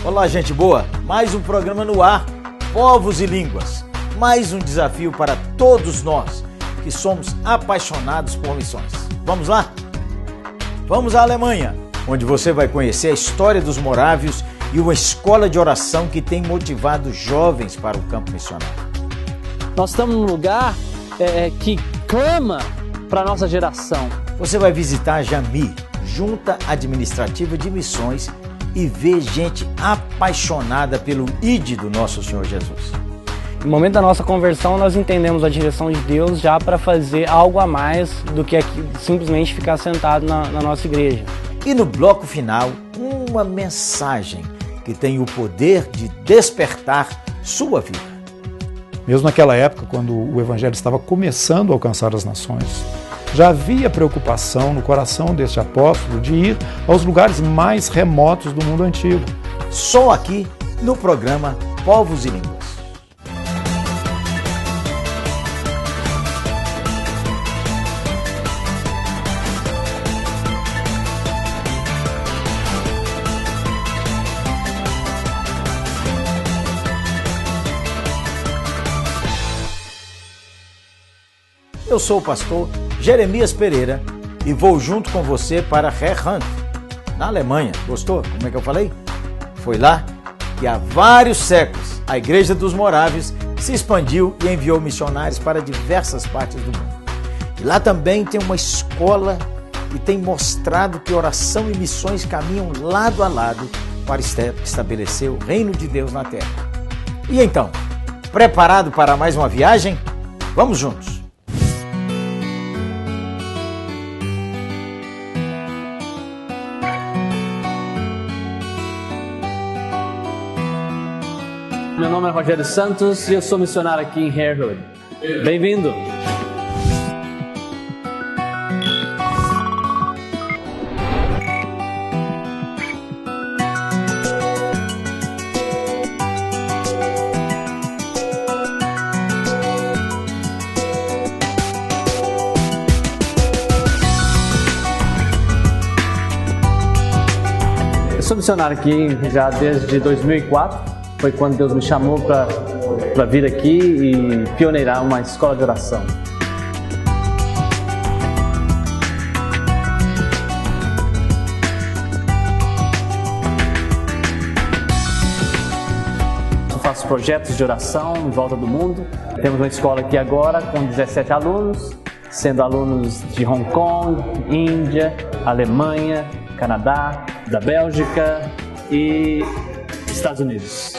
Olá, gente boa! Mais um programa no ar, Povos e Línguas. Mais um desafio para todos nós que somos apaixonados por missões. Vamos lá? Vamos à Alemanha, onde você vai conhecer a história dos morávios e uma escola de oração que tem motivado jovens para o campo missionário. Nós estamos num lugar que clama para a nossa geração. Você vai visitar a JAMI, Junta Administrativa de Missões, e ver gente apaixonada pelo ID do nosso Senhor Jesus. No momento da nossa conversão, nós entendemos a direção de Deus já para fazer algo a mais do que simplesmente ficar sentado na nossa igreja. E no bloco final, uma mensagem que tem o poder de despertar sua vida. Mesmo naquela época, quando o Evangelho estava começando a alcançar as nações, já havia preocupação no coração deste apóstolo de ir aos lugares mais remotos do mundo antigo. Só aqui no programa Povos e Línguas. Eu sou o pastor Jeremias Pereira e vou junto com você para Herrn, na Alemanha. Gostou? Como é que eu falei? Foi lá que há vários séculos a Igreja dos Morávios se expandiu e enviou missionários para diversas partes do mundo. E lá também tem uma escola que tem mostrado que oração e missões caminham lado a lado para estabelecer o reino de Deus na terra. E então, preparado para mais uma viagem? Vamos juntos! Meu nome é Rogério Santos e eu sou missionário aqui em Herrn. Bem-vindo! Eu sou missionário aqui já desde 2004. Foi quando Deus me chamou para vir aqui e pioneirar uma escola de oração. Eu faço projetos de oração em volta do mundo. Temos uma escola aqui agora com 17 alunos, sendo alunos de Hong Kong, Índia, Alemanha, Canadá, da Bélgica e Estados Unidos.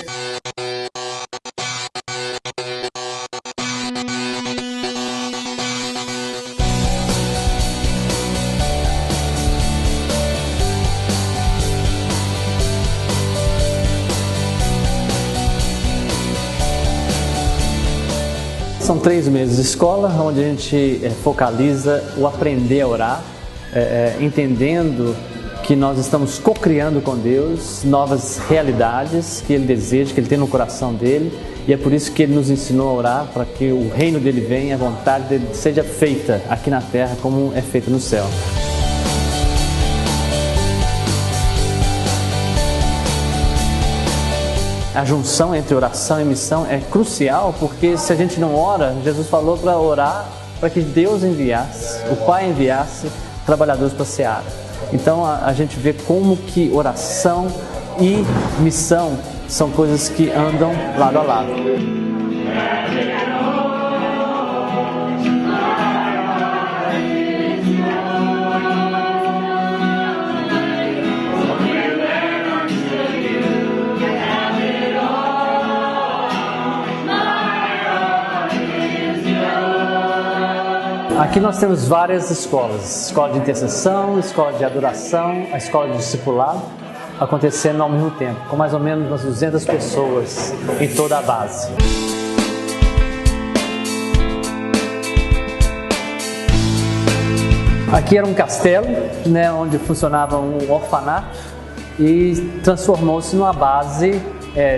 São 3 meses de escola, onde a gente focaliza o aprender a orar, entendendo que nós estamos co-criando com Deus novas realidades que Ele deseja, que Ele tem no coração dele, e é por isso que Ele nos ensinou a orar, para que o reino dele venha, a vontade dele seja feita aqui na terra como é feita no céu. A junção entre oração e missão é crucial, porque se a gente não ora, Jesus falou para orar para que Deus enviasse, o Pai enviasse trabalhadores para a seara. Então a gente vê como que oração e missão são coisas que andam lado a lado. Aqui nós temos várias escolas, escola de intercessão, escola de adoração, a escola de discipulado, acontecendo ao mesmo tempo, com mais ou menos umas 200 pessoas em toda a base. Aqui era um castelo, onde funcionava um orfanato e transformou-se numa base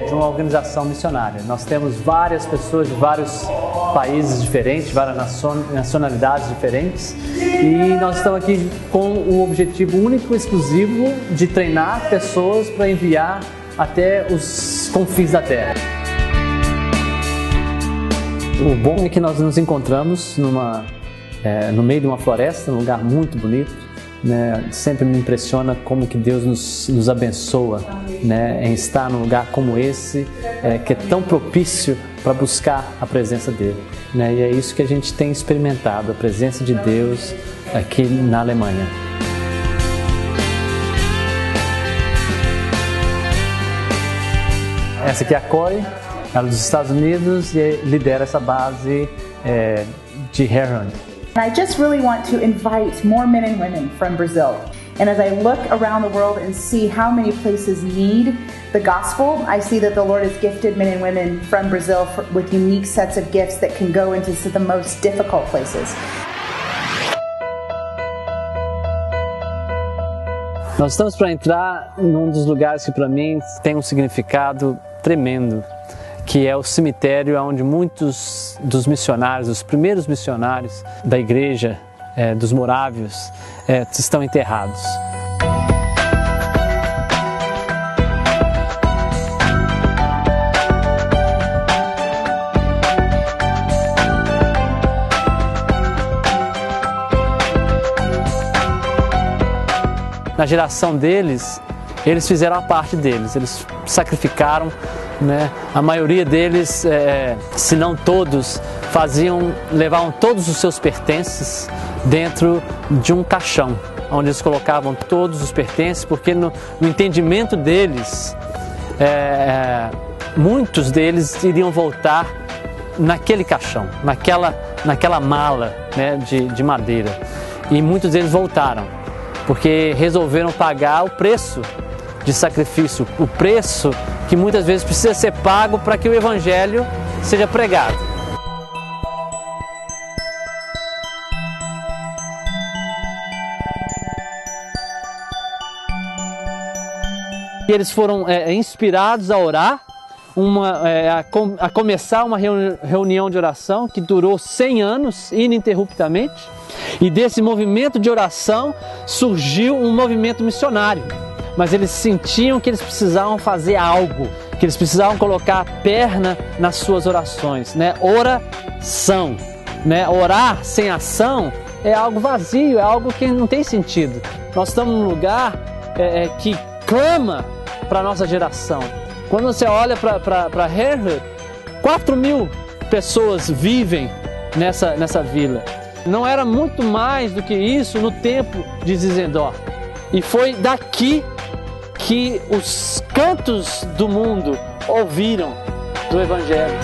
de uma organização missionária. Nós temos várias pessoas de vários países diferentes, várias nacionalidades diferentes, e nós estamos aqui com o objetivo único e exclusivo de treinar pessoas para enviar até os confins da terra. O bom é que nós nos encontramos no meio de uma floresta, num lugar muito bonito, né? Sempre me impressiona como que Deus nos abençoa, né? Em estar num lugar como esse, que é tão propício para buscar a presença dele, né? E é isso que a gente tem experimentado, a presença de Deus aqui na Alemanha. Essa aqui é a Corey, ela é dos Estados Unidos e lidera essa base de Herhunt. I just really want to invite more men and women from Brazil. And as I look around the world and see how many places need the gospel, I see that the Lord has gifted men and women from Brazil with unique sets of gifts that can go into the most difficult places. Nós estamos para entrar num dos lugares que para mim tem um significado tremendo, que é o cemitério onde muitos dos missionários, os primeiros missionários da igreja dos morávios estão enterrados. Na geração deles, eles fizeram a parte deles, eles sacrificaram, né? A maioria deles, se não todos, levavam todos os seus pertences dentro de um caixão, onde eles colocavam todos os pertences, porque no entendimento deles, muitos deles iriam voltar naquele caixão, naquela mala, né, de madeira. E muitos deles voltaram, porque resolveram pagar o preço de sacrifício, o preço que muitas vezes precisa ser pago para que o Evangelho seja pregado. E eles foram inspirados a orar, a começar uma reunião de oração que durou 100 anos ininterruptamente. E desse movimento de oração surgiu um movimento missionário. Mas eles sentiam que eles precisavam fazer algo, que eles precisavam colocar a perna nas suas orações, né? Oração, né? Orar sem ação é algo vazio, é algo que não tem sentido. Nós estamos num lugar que clama para a nossa geração. Quando você olha para Herhunt, 4.000 pessoas vivem nessa vila. Não era muito mais do que isso no tempo de Zinzendorf. E foi daqui que os cantos do mundo ouviram do Evangelho.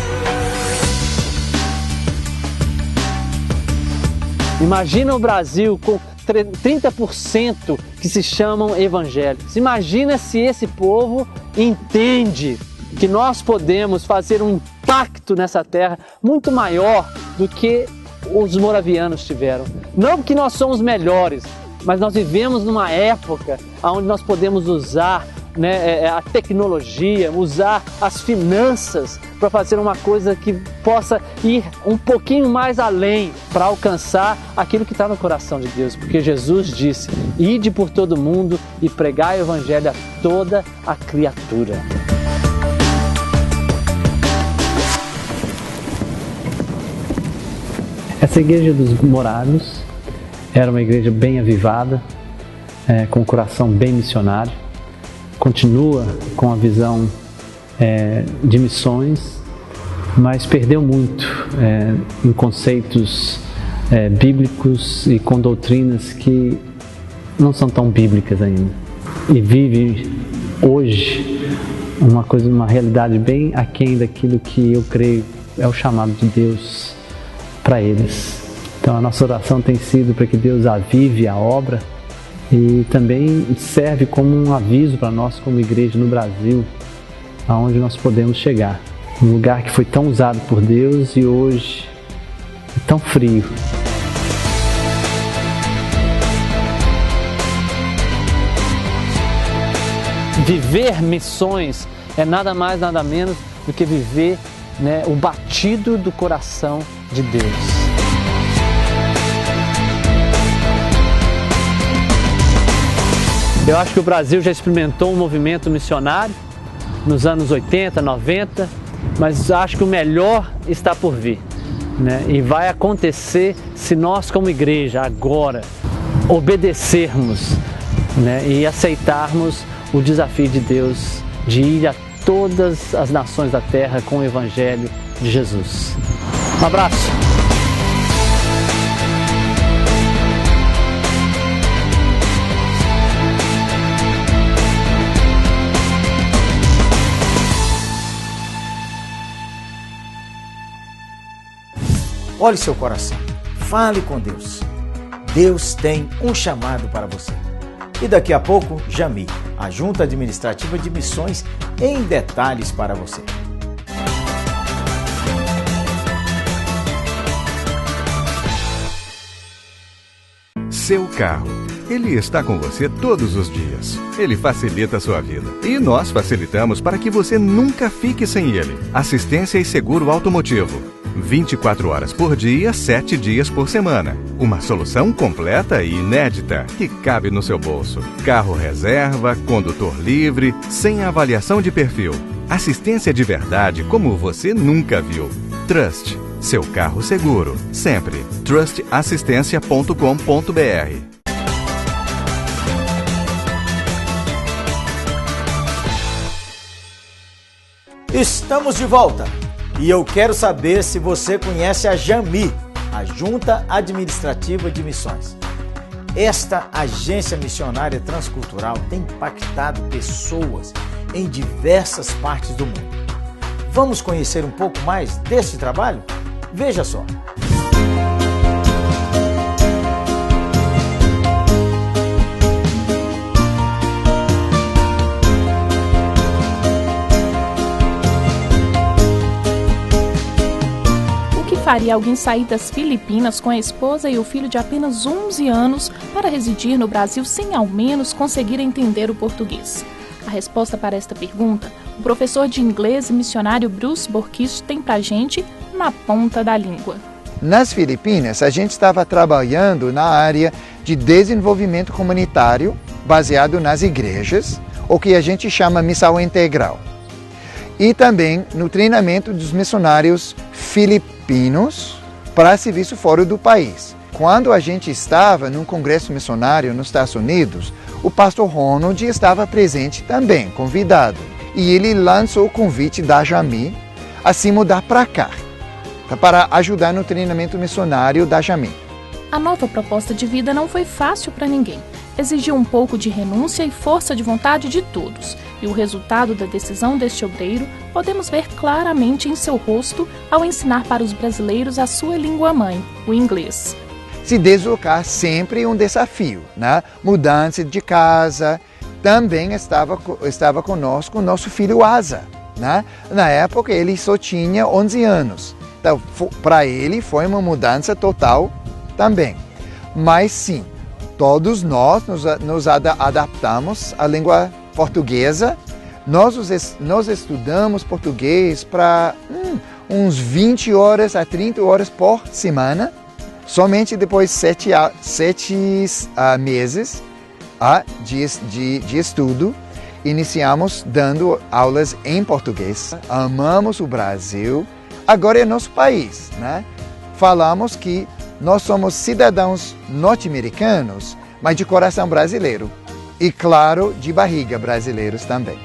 Imagina o Brasil com 30% que se chamam evangélicos. Imagina se esse povo entende que nós podemos fazer um impacto nessa terra muito maior do que os moravianos tiveram. Não que nós somos melhores, mas nós vivemos numa época onde nós podemos usar, né, a tecnologia, usar as finanças para fazer uma coisa que possa ir um pouquinho mais além para alcançar aquilo que está no coração de Deus. Porque Jesus disse: ide por todo mundo e pregai o Evangelho a toda a criatura. Essa igreja dos morávios era uma igreja bem avivada, com o coração bem missionário. Continua com a visão de missões, mas perdeu muito em conceitos bíblicos e com doutrinas que não são tão bíblicas ainda. E vive hoje uma realidade bem aquém daquilo que eu creio é o chamado de Deus para eles. Então a nossa oração tem sido para que Deus avive a obra e também serve como um aviso para nós como igreja no Brasil, aonde nós podemos chegar. Um lugar que foi tão usado por Deus e hoje é tão frio. Viver missões é nada mais, nada menos do que viver, né, o batido do coração de Deus. Eu acho que o Brasil já experimentou um movimento missionário, nos anos 80, 90, mas acho que o melhor está por vir, né? E vai acontecer se nós como igreja agora obedecermos, né? E aceitarmos o desafio de Deus de ir a todas as nações da terra com o Evangelho de Jesus. Um abraço! Olhe seu coração, fale com Deus. Deus tem um chamado para você. E daqui a pouco, Jami, a Junta Administrativa de Missões, em detalhes para você. Seu carro. Ele está com você todos os dias. Ele facilita a sua vida. E nós facilitamos para que você nunca fique sem ele. Assistência e seguro automotivo. 24 horas por dia, 7 dias por semana. Uma solução completa e inédita que cabe no seu bolso. Carro reserva, condutor livre, sem avaliação de perfil. Assistência de verdade como você nunca viu. Trust, seu carro seguro. Sempre. trustassistência.com.br. Estamos de volta e eu quero saber se você conhece a Jami, a Junta Administrativa de Missões. Esta agência missionária transcultural tem impactado pessoas em diversas partes do mundo. Vamos conhecer um pouco mais desse trabalho? Veja só. Faria alguém sair das Filipinas com a esposa e o filho de apenas 11 anos para residir no Brasil sem ao menos conseguir entender o português? A resposta para esta pergunta, o professor de inglês e missionário Bruce Borkish tem pra gente na ponta da língua. Nas Filipinas, a gente estava trabalhando na área de desenvolvimento comunitário baseado nas igrejas, o que a gente chama missão integral. E também no treinamento dos missionários filipinos para serviço fora do país. Quando a gente estava num congresso missionário nos Estados Unidos, o pastor Ronald estava presente também, convidado. E ele lançou o convite da Jami a se mudar para cá, para ajudar no treinamento missionário da Jami. A nova proposta de vida não foi fácil para ninguém. Exigiu um pouco de renúncia e força de vontade de todos. E o resultado da decisão deste obreiro podemos ver claramente em seu rosto ao ensinar para os brasileiros a sua língua-mãe, o inglês. Se deslocar sempre é um desafio, né? Mudança de casa. Também estava conosco o nosso filho Asa, né? Na época ele só tinha 11 anos. Então, para ele foi uma mudança total também. Mas sim, todos nós nos adaptamos à língua portuguesa. Nós estudamos português para uns 20 horas a 30 horas por semana. Somente depois de 7 meses de estudo, iniciamos dando aulas em português. Amamos o Brasil. Agora é nosso país, né? Falamos que nós somos cidadãos norte-americanos, mas de coração brasileiro. E, claro, de barriga brasileiros também.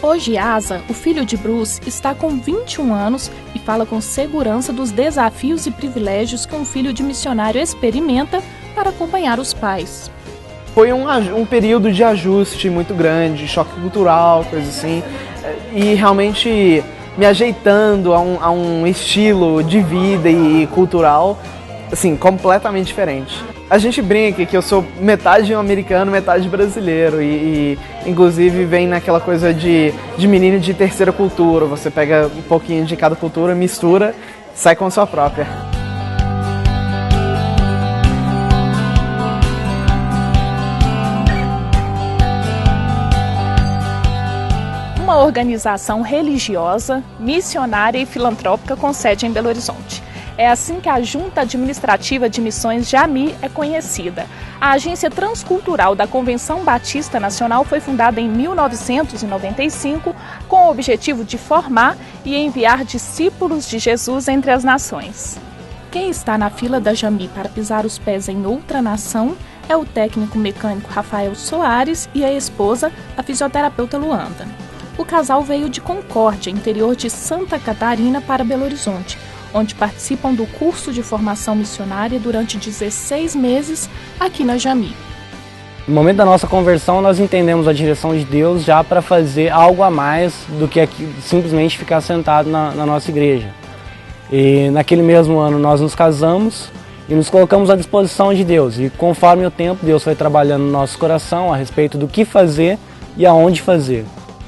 Hoje, Asa, o filho de Bruce, está com 21 anos e fala com segurança dos desafios e privilégios que um filho de missionário experimenta para acompanhar os pais. Foi um período de ajuste muito grande, choque cultural, coisa assim, e realmente me ajeitando a um estilo de vida e cultural assim, completamente diferente. A gente brinca que eu sou metade americano, metade brasileiro e inclusive vem naquela coisa de menino de terceira cultura. Você pega um pouquinho de cada cultura, mistura, sai com a sua própria. Uma organização religiosa, missionária e filantrópica com sede em Belo Horizonte. É assim que a Junta Administrativa de Missões Jami é conhecida. A Agência Transcultural da Convenção Batista Nacional foi fundada em 1995 com o objetivo de formar e enviar discípulos de Jesus entre as nações. Quem está na fila da Jami para pisar os pés em outra nação é o técnico mecânico Rafael Soares e a esposa, a fisioterapeuta Luanda. O casal veio de Concórdia, interior de Santa Catarina, para Belo Horizonte, onde participam do curso de formação missionária durante 16 meses aqui na Jami. No momento da nossa conversão, nós entendemos a direção de Deus já para fazer algo a mais do que simplesmente ficar sentado na nossa igreja. E naquele mesmo ano nós nos casamos e nos colocamos à disposição de Deus. E conforme o tempo, Deus foi trabalhando no nosso coração a respeito do que fazer e aonde fazer.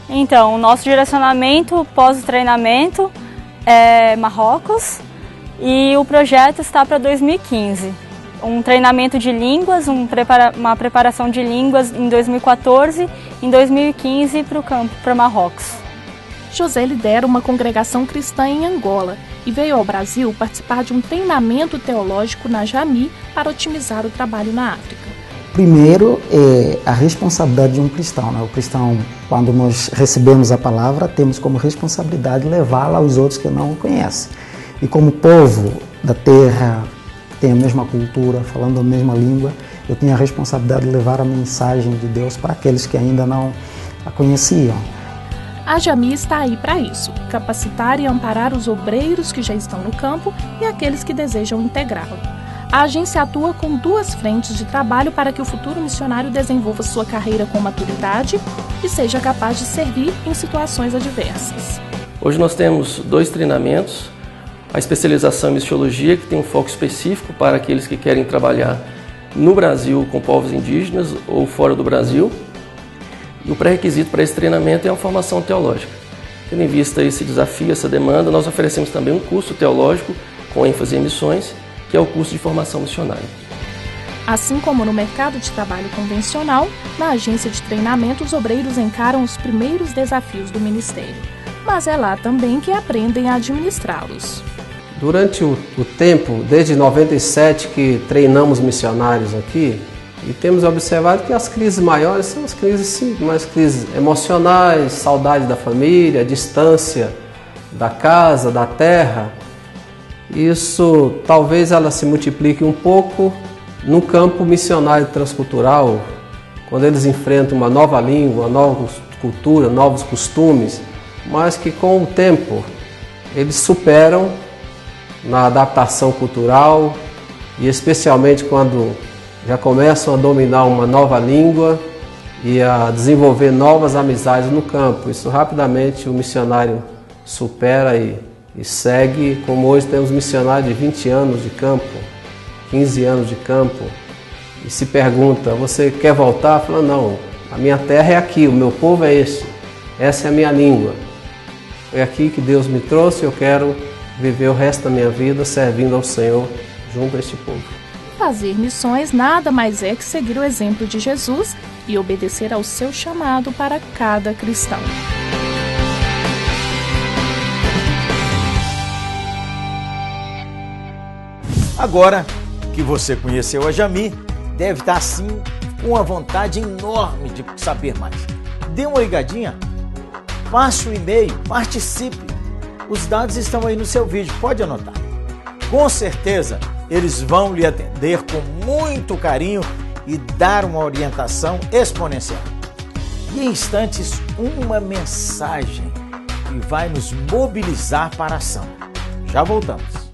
Então, o nosso direcionamento pós o treinamento é Marrocos e o projeto está para 2015. Um treinamento de línguas, uma preparação de línguas em 2014, em 2015 para o campo, para Marrocos. José lidera uma congregação cristã em Angola e veio ao Brasil participar de um treinamento teológico na Jami para otimizar o trabalho na África. Primeiro, é a responsabilidade de um cristão. Né? O cristão, quando nós recebemos a palavra, temos como responsabilidade levá-la aos outros que não o conhecem. E como povo da terra, que tem a mesma cultura, falando a mesma língua, eu tinha a responsabilidade de levar a mensagem de Deus para aqueles que ainda não a conheciam. A Jami está aí para isso, capacitar e amparar os obreiros que já estão no campo e aqueles que desejam integrá-lo. A agência atua com 2 frentes de trabalho para que o futuro missionário desenvolva sua carreira com maturidade e seja capaz de servir em situações adversas. Hoje nós temos 2 treinamentos, a especialização em missiologia, que tem um foco específico para aqueles que querem trabalhar no Brasil com povos indígenas ou fora do Brasil. E o pré-requisito para esse treinamento é a formação teológica. Tendo em vista esse desafio, essa demanda, nós oferecemos também um curso teológico com ênfase em missões, que é o curso de formação missionária. Assim como no mercado de trabalho convencional, na agência de treinamento os obreiros encaram os primeiros desafios do ministério. Mas é lá também que aprendem a administrá-los. Durante o tempo, desde 97 que treinamos missionários aqui, e temos observado que as crises maiores são as crises mais crises emocionais, saudade da família, distância da casa, da terra. Isso talvez ela se multiplique um pouco no campo missionário transcultural, quando eles enfrentam uma nova língua, uma nova cultura, novos costumes, mas que com o tempo eles superam na adaptação cultural e especialmente quando já começam a dominar uma nova língua e a desenvolver novas amizades no campo. Isso rapidamente o missionário supera e segue, como hoje temos missionários de 20 anos de campo, 15 anos de campo, e se pergunta, você quer voltar? Fala, não, a minha terra é aqui, o meu povo é esse, essa é a minha língua. Foi aqui que Deus me trouxe, eu quero viver o resto da minha vida servindo ao Senhor junto a este povo. Fazer missões nada mais é que seguir o exemplo de Jesus e obedecer ao seu chamado para cada cristão. Agora que você conheceu a Jami, deve estar assim com uma vontade enorme de saber mais. Dê uma ligadinha, passe o e-mail, participe. Os dados estão aí no seu vídeo, pode anotar. Com certeza, eles vão lhe atender com muito carinho e dar uma orientação exponencial. E em instantes, uma mensagem que vai nos mobilizar para a ação. Já voltamos.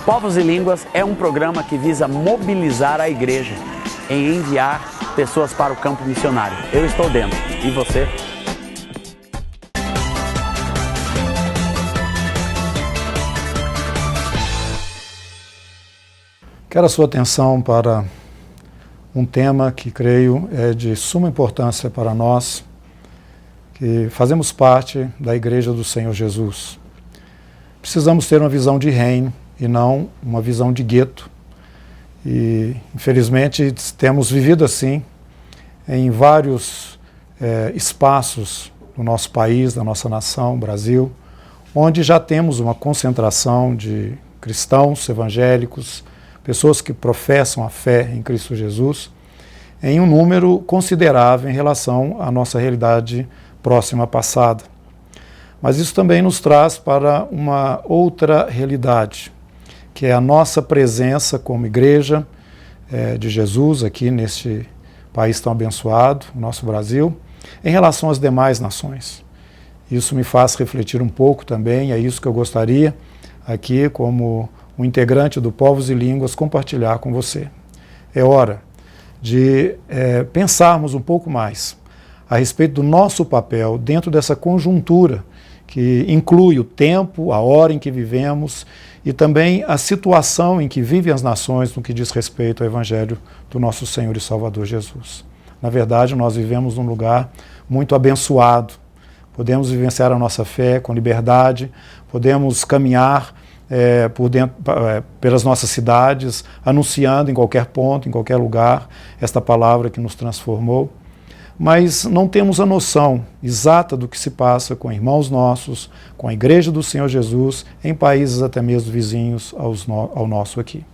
Povos e Línguas é um programa que visa mobilizar a igreja em enviar pessoas para o campo missionário. Eu estou dentro. E você? Quero a sua atenção para um tema que creio é de suma importância para nós, que fazemos parte da Igreja do Senhor Jesus. Precisamos ter uma visão de reino e não uma visão de gueto. E, infelizmente, temos vivido assim em vários espaços do nosso país, da nossa nação, Brasil, onde já temos uma concentração de cristãos evangélicos, pessoas que professam a fé em Cristo Jesus, em um número considerável em relação à nossa realidade próxima passada. Mas isso também nos traz para uma outra realidade, que é a nossa presença como igreja de Jesus aqui neste país tão abençoado, o nosso Brasil, em relação às demais nações. Isso me faz refletir um pouco também, é isso que eu gostaria aqui, como um integrante do Povos e Línguas, compartilhar com você. É hora de pensarmos um pouco mais a respeito do nosso papel dentro dessa conjuntura que inclui o tempo, a hora em que vivemos e também a situação em que vivem as nações no que diz respeito ao Evangelho do nosso Senhor e Salvador Jesus. Na verdade, nós vivemos num lugar muito abençoado. Podemos vivenciar a nossa fé com liberdade, podemos caminhar pelas nossas cidades, anunciando em qualquer ponto, em qualquer lugar, esta palavra que nos transformou. Mas não temos a noção exata do que se passa com irmãos nossos, com a Igreja do Senhor Jesus, em países até mesmo vizinhos ao nosso aqui.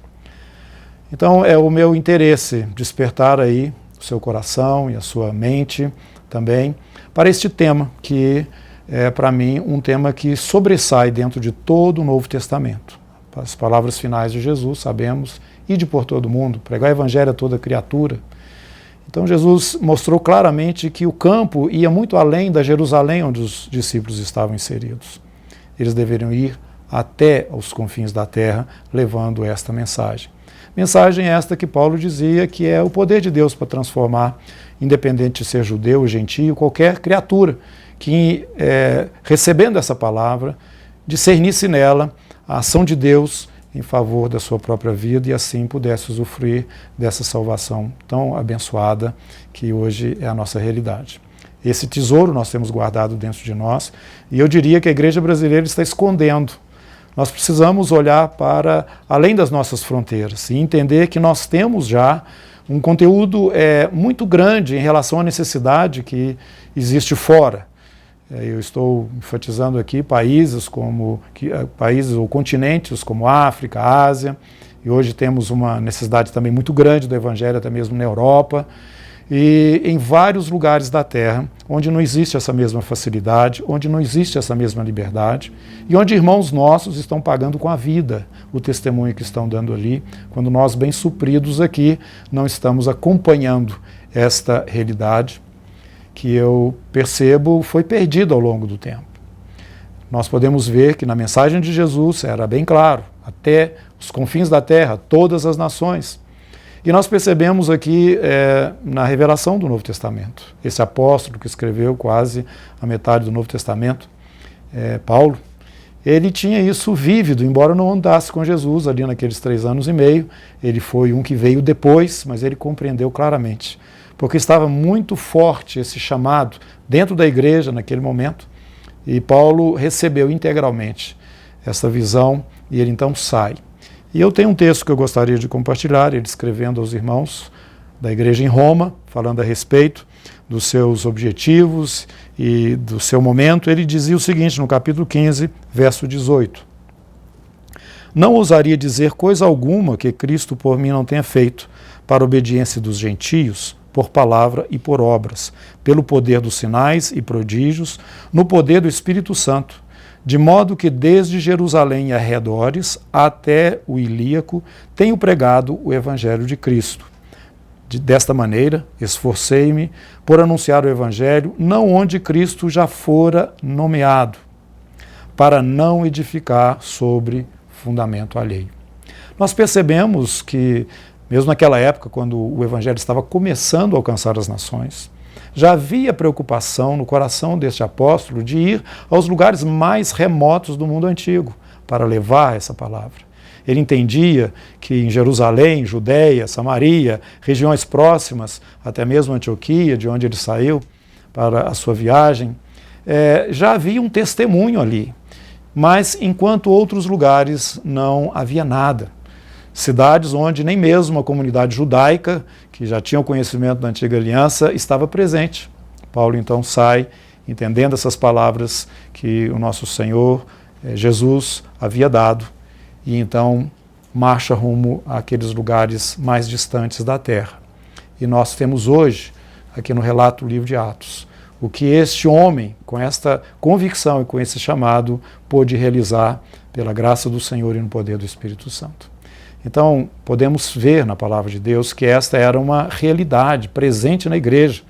Então é o meu interesse despertar aí o seu coração e a sua mente também para este tema, que é para mim um tema que sobressai dentro de todo o Novo Testamento. As palavras finais de Jesus, sabemos, ide por todo mundo, pregar o Evangelho a toda criatura. Então Jesus mostrou claramente que o campo ia muito além da Jerusalém onde os discípulos estavam inseridos. Eles deveriam ir até os confins da terra levando esta mensagem. Mensagem esta que Paulo dizia que é o poder de Deus para transformar, independente de ser judeu ou gentio, qualquer criatura que, recebendo essa palavra, discernisse nela a ação de Deus em favor da sua própria vida e assim pudesse usufruir dessa salvação tão abençoada que hoje é a nossa realidade. Esse tesouro nós temos guardado dentro de nós e eu diria que a igreja brasileira está escondendo. Nós precisamos olhar para além das nossas fronteiras e entender que nós temos já um conteúdo muito grande em relação à necessidade que existe fora. Eu estou enfatizando aqui países ou continentes como África, Ásia, e hoje temos uma necessidade também muito grande do Evangelho, até mesmo na Europa, e em vários lugares da Terra, onde não existe essa mesma facilidade, onde não existe essa mesma liberdade, e onde irmãos nossos estão pagando com a vida o testemunho que estão dando ali, quando nós, bem supridos aqui, não estamos acompanhando esta realidade, que eu percebo foi perdido ao longo do tempo. Nós podemos ver que na mensagem de Jesus era bem claro, até os confins da terra, todas as nações. E nós percebemos aqui na revelação do Novo Testamento, esse apóstolo que escreveu quase a metade do Novo Testamento, Paulo, ele tinha isso vívido, embora não andasse com Jesus ali naqueles 3 anos e meio, ele foi um que veio depois, mas ele compreendeu claramente, porque estava muito forte esse chamado dentro da igreja naquele momento, e Paulo recebeu integralmente essa visão e ele então sai. E eu tenho um texto que eu gostaria de compartilhar, ele escrevendo aos irmãos da igreja em Roma, falando a respeito dos seus objetivos e do seu momento. Ele dizia o seguinte no capítulo 15, verso 18. Não ousaria dizer coisa alguma que Cristo por mim não tenha feito para a obediência dos gentios, por palavra e por obras, pelo poder dos sinais e prodígios, no poder do Espírito Santo, de modo que desde Jerusalém e arredores até o Ilíaco tenho pregado o Evangelho de Cristo. Desta maneira, esforcei-me por anunciar o Evangelho, não onde Cristo já fora nomeado, para não edificar sobre fundamento alheio. Nós percebemos que, mesmo naquela época, quando o Evangelho estava começando a alcançar as nações, já havia preocupação no coração deste apóstolo de ir aos lugares mais remotos do mundo antigo para levar essa palavra. Ele entendia que em Jerusalém, Judeia, Samaria, regiões próximas, até mesmo Antioquia, de onde ele saiu para a sua viagem, já havia um testemunho ali. Mas enquanto outros lugares não havia nada. Cidades onde nem mesmo a comunidade judaica, que já tinha o conhecimento da Antiga Aliança, estava presente. Paulo então sai, entendendo essas palavras que o nosso Senhor Jesus havia dado, e então marcha rumo àqueles lugares mais distantes da terra. E nós temos hoje, aqui no relato do livro de Atos, o que este homem, com esta convicção e com esse chamado, pôde realizar pela graça do Senhor e no poder do Espírito Santo. Então, podemos ver na palavra de Deus que esta era uma realidade presente na igreja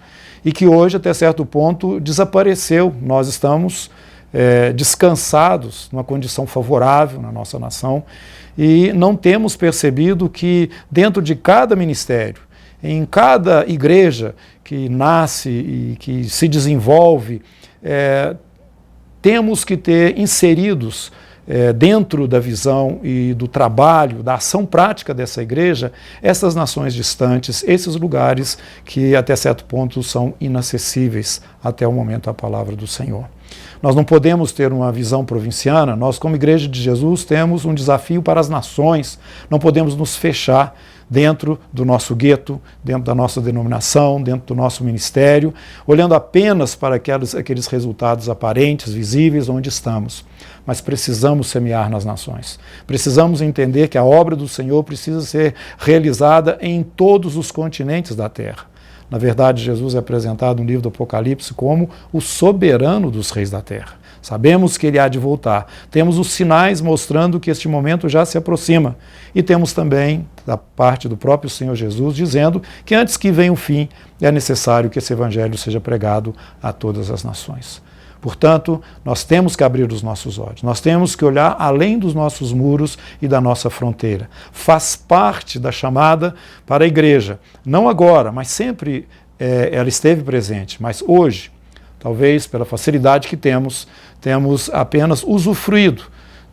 e que hoje, até certo ponto, desapareceu. Nós estamos descansados numa condição favorável na nossa nação e não temos percebido que dentro de cada ministério, em cada igreja que nasce e que se desenvolve, temos que ter inseridos dentro da visão e do trabalho, da ação prática dessa igreja, essas nações distantes, esses lugares que até certo ponto são inacessíveis até o momento da palavra do Senhor. Nós não podemos ter uma visão provinciana, nós como Igreja de Jesus temos um desafio para as nações, não podemos nos fechar dentro do nosso gueto, dentro da nossa denominação, dentro do nosso ministério, olhando apenas para aqueles resultados aparentes, visíveis, onde estamos. Mas precisamos semear nas nações. Precisamos entender que a obra do Senhor precisa ser realizada em todos os continentes da terra. Na verdade, Jesus é apresentado no livro do Apocalipse como o soberano dos reis da terra. Sabemos que ele há de voltar. Temos os sinais mostrando que este momento já se aproxima. E temos também, da parte do próprio Senhor Jesus, dizendo que antes que venha o fim, é necessário que esse evangelho seja pregado a todas as nações. Portanto, nós temos que abrir os nossos olhos, nós temos que olhar além dos nossos muros e da nossa fronteira. Faz parte da chamada para a igreja, não agora, mas sempre ela esteve presente, mas hoje, talvez pela facilidade que temos apenas usufruído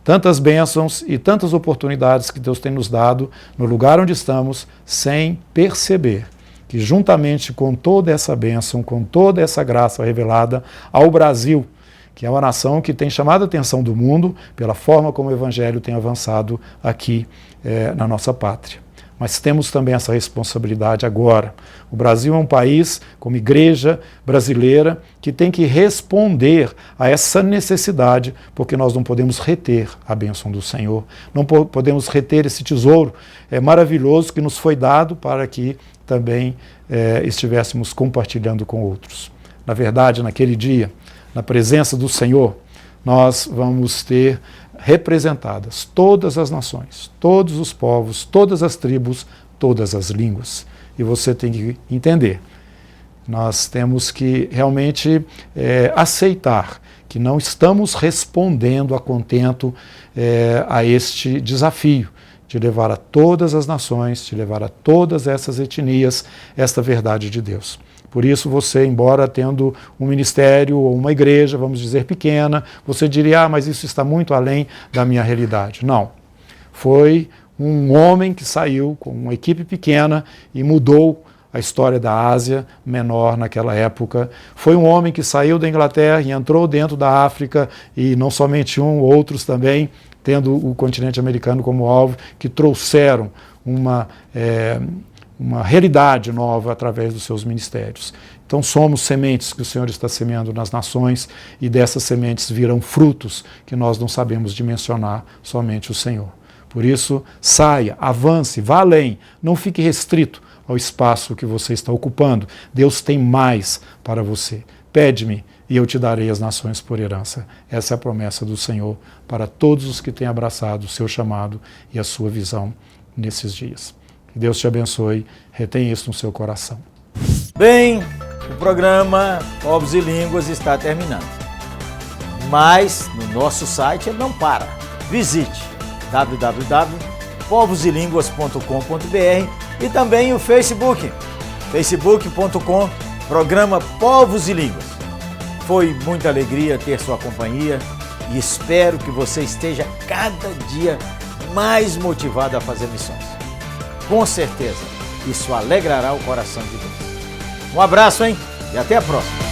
tantas bênçãos e tantas oportunidades que Deus tem nos dado no lugar onde estamos, sem perceber que juntamente com toda essa bênção, com toda essa graça revelada ao Brasil, que é uma nação que tem chamado a atenção do mundo pela forma como o Evangelho tem avançado aqui na nossa pátria. Mas temos também essa responsabilidade agora. O Brasil é um país, como igreja brasileira, que tem que responder a essa necessidade, porque nós não podemos reter a bênção do Senhor, não podemos reter esse tesouro maravilhoso que nos foi dado para que também estivéssemos compartilhando com outros. Na verdade, naquele dia, na presença do Senhor, nós vamos ter representadas todas as nações, todos os povos, todas as tribos, todas as línguas. E você tem que entender, nós temos que realmente aceitar que não estamos respondendo a contento a este desafio de levar a todas as nações, de levar a todas essas etnias esta verdade de Deus. Por isso você, embora tendo um ministério ou uma igreja, vamos dizer, pequena, você diria, mas isso está muito além da minha realidade. Não. Foi um homem que saiu com uma equipe pequena e mudou a história da Ásia Menor naquela época. Foi um homem que saiu da Inglaterra e entrou dentro da África, e não somente um, outros também, tendo o continente americano como alvo, que trouxeram uma realidade nova através dos seus ministérios. Então somos sementes que o Senhor está semeando nas nações, e dessas sementes virão frutos que nós não sabemos dimensionar, somente o Senhor. Por isso, saia, avance, vá além, não fique restrito ao espaço que você está ocupando. Deus tem mais para você. Pede-me e eu te darei as nações por herança. Essa é a promessa do Senhor para todos os que têm abraçado o seu chamado e a sua visão nesses dias. Que Deus te abençoe, retém isso no seu coração. Bem, o programa Povos e Línguas está terminando. Mas no nosso site ele não para. Visite www.povoselínguas.com.br e também o Facebook, facebook.com, programa Povos e Línguas. Foi muita alegria ter sua companhia e espero que você esteja cada dia mais motivado a fazer missões. Com certeza, isso alegrará o coração de Deus. Um abraço, hein? E até a próxima.